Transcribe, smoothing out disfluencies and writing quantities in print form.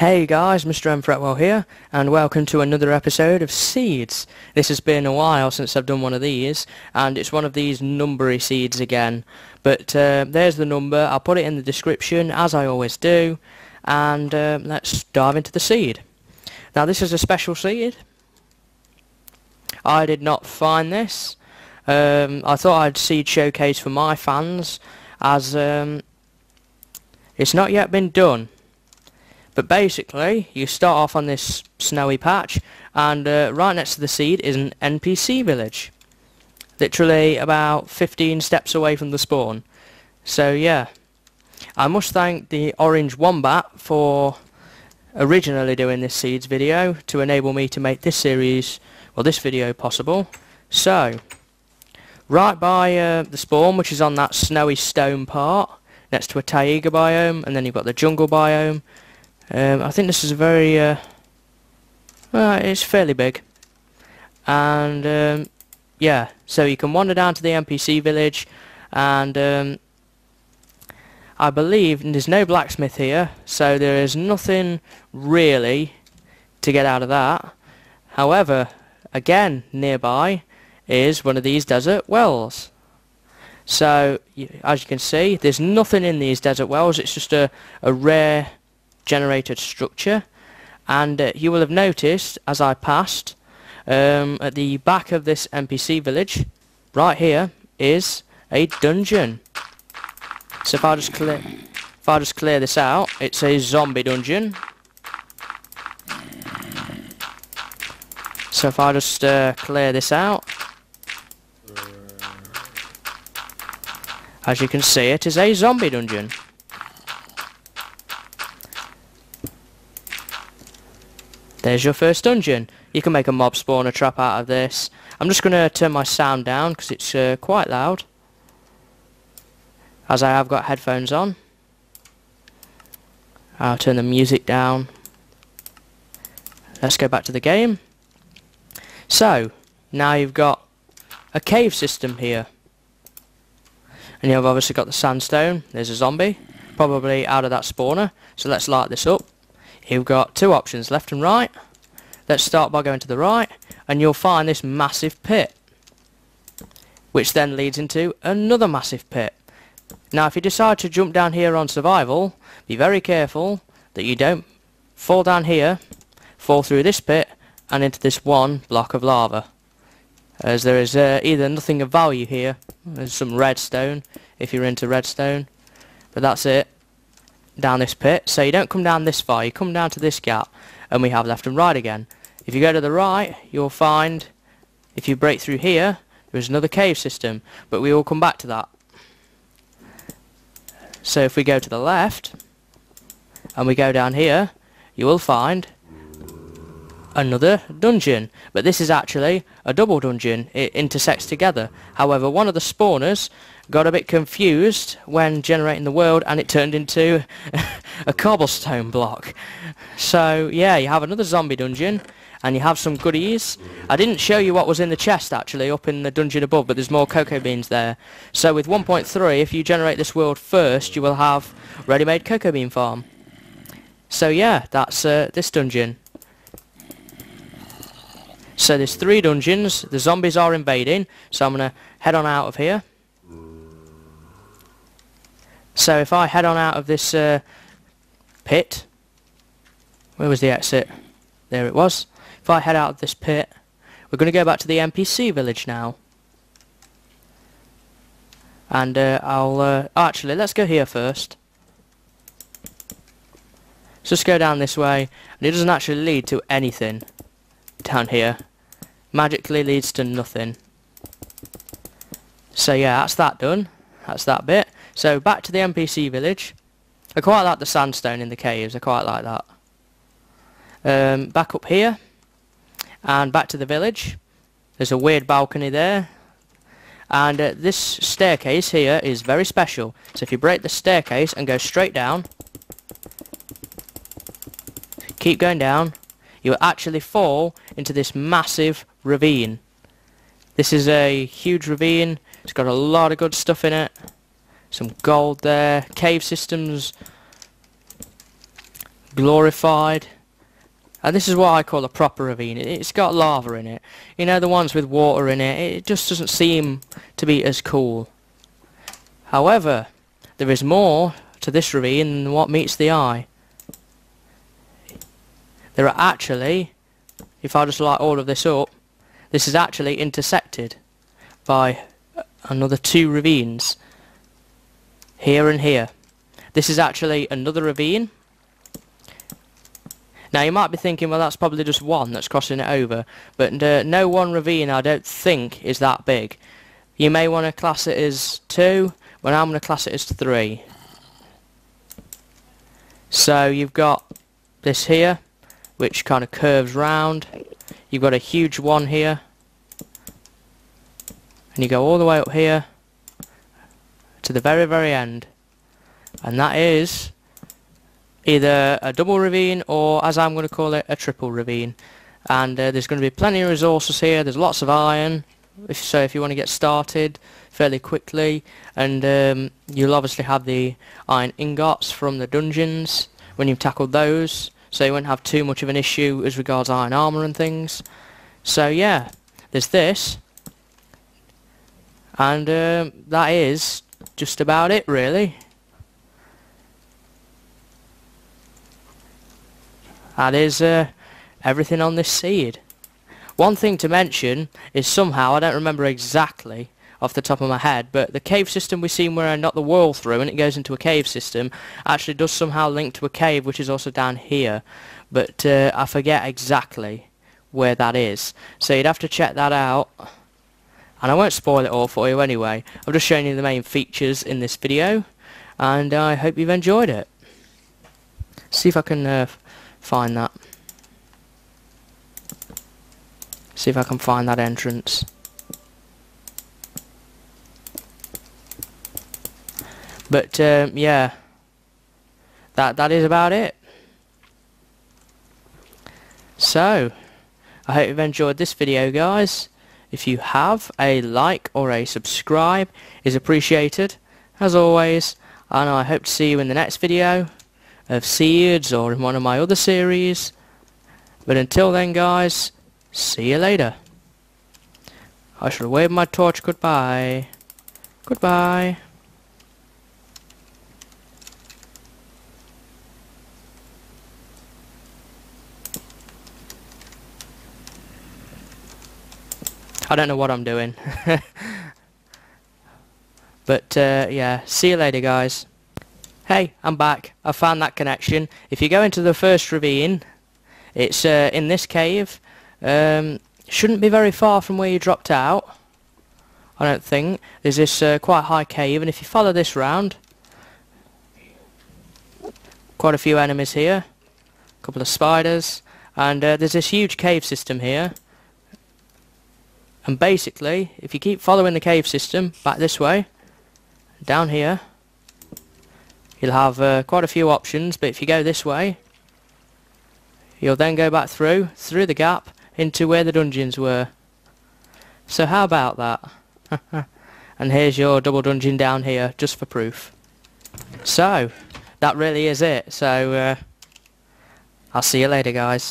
Hey guys, Mr. M013 here, and welcome to another episode of Seeds. This has been a while since I've done one of these, and it's one of these numbery seeds again. But there's the number, I'll put it in the description, as I always do, and let's dive into the seed. Now this is a special seed. I did not find this. I thought I'd seed showcase for my fans, as it's not yet been done. But basically, you start off on this snowy patch, and right next to the seed is an NPC village. Literally about 15 steps away from the spawn. So yeah, I must thank the Orange Wombat for originally doing this seeds video to enable me to make this series, well this video possible. So, right by the spawn, which is on that snowy stone part, next to a taiga biome, and then you've got the jungle biome. I think this is a very, it's fairly big, and yeah, so you can wander down to the NPC village, and I believe there's no blacksmith here, so there is nothing really to get out of that. However, again, nearby is one of these desert wells. So, as you can see, there's nothing in these desert wells, it's just a rare generated structure, and you will have noticed as I passed at the back of this NPC village right here is a dungeon. So if I just clear this out, it's a zombie dungeon. So if I just clear this out, as you can see, it is a zombie dungeon. There's your first dungeon. You can make a mob spawner trap out of this. I'm just going to turn my sound down because it's quite loud, as I have got headphones on. I'll turn the music down. Let's go back to the game. So, now you've got a cave system here. And you've obviously got the sandstone. There's a zombie, probably out of that spawner. So let's light this up. You've got two options, left and right. Let's start by going to the right, and you'll find this massive pit, which then leads into another massive pit. Now if you decide to jump down here on survival, be very careful that you don't fall down here, fall through this pit and into this one block of lava, as there is either nothing of value here. There's some redstone if you're into redstone, but that's it. Down this pit, so you don't come down this far, you come down to this gap, and we have left and right again. If you go to the right, you'll find, if you break through here, there is another cave system, but we will come back to that. So if we go to the left, and we go down here, you will find another dungeon, but this is actually a double dungeon. It intersects together. However, one of the spawners got a bit confused when generating the world, and it turned into a cobblestone block. So yeah, you have another zombie dungeon, and you have some goodies. I didn't show you what was in the chest actually up in the dungeon above, but there's more cocoa beans there. So with 1.3, if you generate this world first, you will have ready-made cocoa bean farm. So yeah, that's this dungeon. So there's 3 dungeons, the zombies are invading, so I'm going to head on out of here. So if I head on out of this pit, where was the exit? There it was. If I head out of this pit, we're going to go back to the NPC village now. And actually, let's go here first. Let's just go down this way, and it doesn't actually lead to anything down here. Magically leads to nothing. So yeah, that's that done. That's that bit. So back to the NPC village. I quite like the sandstone in the caves, I quite like that. Back up here, and back to the village. There's a weird balcony there, and this staircase here is very special. So if you break the staircase and go straight down, keep going down, you will actually fall into this massive ravine. This is a huge ravine. It's got a lot of good stuff in it. Some gold there. Cave systems glorified. And this is what I call a proper ravine. It's got lava in it. You know, the ones with water in it, it just doesn't seem to be as cool. However, there is more to this ravine than what meets the eye. There are actually, if I just light all of this up, this is actually intersected by another 2 ravines. Here and here. This is actually another ravine. Now you might be thinking, well, that's probably just one that's crossing it over. But no one ravine, I don't think, is that big. You may want to class it as 2, but I'm going to class it as 3. So you've got this here, which kind of curves round. You've got a huge one here. And you go all the way up here to the very, very end. And that is either a double ravine or, as I'm going to call it, a triple ravine. And there's going to be plenty of resources here. There's lots of iron, if you want to get started fairly quickly. And you'll obviously have the iron ingots from the dungeons when you've tackled those, so you won't have too much of an issue as regards iron armour and things. So yeah, there's this. And that is just about it, really. That is everything on this seed. One thing to mention is somehow, I don't remember exactly off the top of my head, but the cave system we've seen where I knock the wall through and it goes into a cave system actually does somehow link to a cave which is also down here. But I forget exactly where that is. So you'd have to check that out. And I won't spoil it all for you anyway. I've just shown you the main features in this video. And I hope you've enjoyed it. See if I can find that. See if I can find that entrance. But yeah, that is about it. So, I hope you've enjoyed this video, guys. If you have, a like or a subscribe is appreciated, as always. And I hope to see you in the next video of Seeds or in one of my other series. But until then, guys, see you later. I shall wave my torch goodbye. Goodbye. I don't know what I'm doing. But yeah, see you later, guys. Hey, I'm back. I found that connection. If you go into the first ravine, it's in this cave. Shouldn't be very far from where you dropped out, I don't think. There's this quite high cave, and if you follow this round, quite a few enemies here, a couple of spiders, and there's this huge cave system here. And basically, if you keep following the cave system back this way, down here, you'll have quite a few options. But if you go this way, you'll then go back through the gap into where the dungeons were. So how about that? And here's your double dungeon down here, just for proof. So, that really is it. So, I'll see you later, guys.